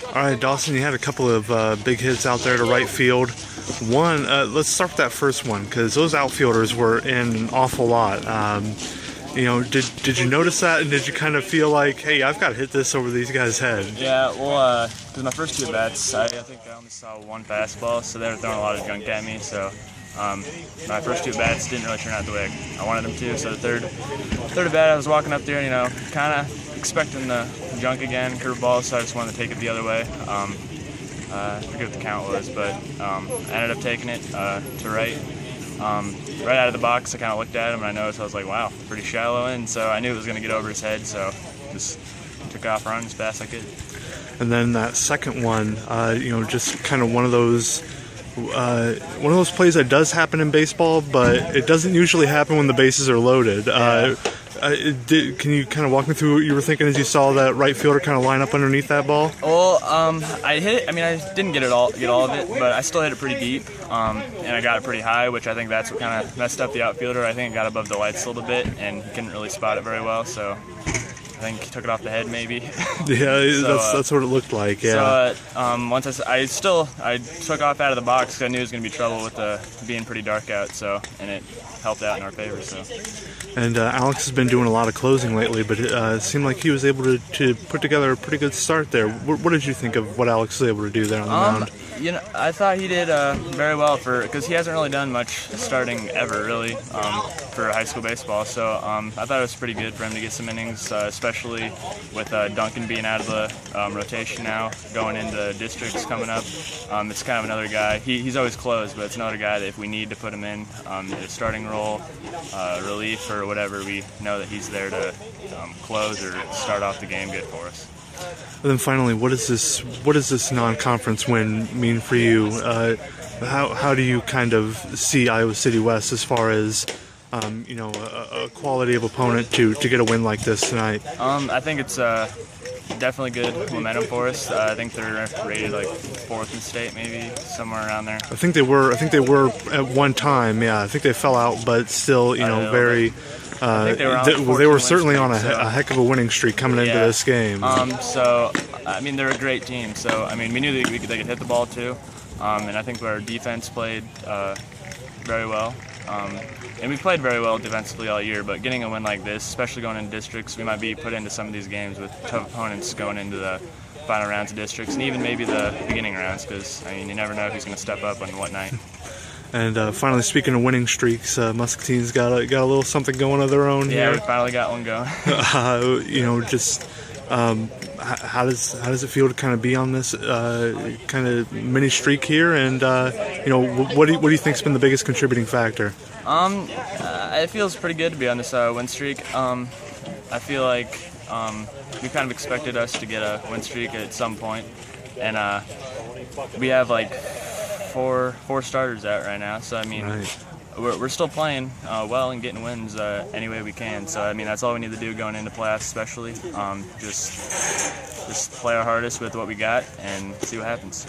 All right, Dawson, you had a couple of big hits out there to right field. One, let's start with that first one because those outfielders were in an awful lot. Did you notice that, and did you kind of feel like, hey, I've got to hit this over these guys' head? Yeah, well, because my first two at bats, I think I only saw one fastball, so they were throwing a lot of junk at me. So my first two at bats didn't really turn out the way I wanted them to. So the third at bat, I was walking up there, and kind of expecting the junk again, curveball. So I just wanted to take it the other way. I forget what the count was, but I ended up taking it to right. Right out of the box, I kind of looked at him and I noticed, I was like, wow, pretty shallow in, so I knew it was going to get over his head, so just took off running as fast as I could. And then that second one, just kind of one of those plays that does happen in baseball, but it doesn't usually happen when the bases are loaded. Yeah. Can you kind of walk me through what you were thinking as you saw that right fielder kind of line up underneath that ball? Well, I hit it. I mean, I didn't get all of it, but I still hit it pretty deep, and I got it pretty high, which I think that's what kind of messed up the outfielder. I think it got above the lights a little bit, and he couldn't really spot it very well, so I think he took it off the head maybe. Yeah, that's what it looked like. Yeah. So once I took off out of the box because I knew it was going to be trouble with being pretty dark out. So and it helped out in our favor. So. And Alex has been doing a lot of closing lately, but it seemed like he was able to put together a pretty good start there. What did you think of what Alex was able to do there on the mound? I thought he did very well because he hasn't really done much starting ever really for high school baseball. So I thought it was pretty good for him to get some innings, especially with Duncan being out of the rotation now, going into districts coming up. It's kind of another guy. He's always closed, but it's another guy that if we need to put him in a starting role, relief or whatever, we know that he's there to close or start off the game good for us. And then finally, what does this non-conference win mean for you? How do you kind of see Iowa City West as far as a quality of opponent to get a win like this tonight? I think it's definitely good momentum for us. I think they're rated like 4th in state, maybe somewhere around there. I think they were at one time. Yeah, I think they fell out, but still, very. They were certainly on a heck of a winning streak coming into this game. So, I mean, they're a great team. So, I mean, we knew they could hit the ball too, and I think our defense played very well. And we played very well defensively all year, but getting a win like this, especially going into districts, we might be put into some of these games with tough opponents going into the final rounds of districts and even maybe the beginning rounds because, I mean, you never know who's going to step up on what night. And finally, speaking of winning streaks, Muscatine's got a little something going of their own here. Yeah, we finally got one going. How does it feel to kind of be on this kind of mini streak here? And what do you think's been the biggest contributing factor? It feels pretty good to be on this win streak. I feel like we kind of expected us to get a win streak at some point, and we have like four starters out right now. So I mean, right. We're still playing well and getting wins any way we can. So I mean, that's all we need to do going into playoffs, especially. Just play our hardest with what we got and see what happens.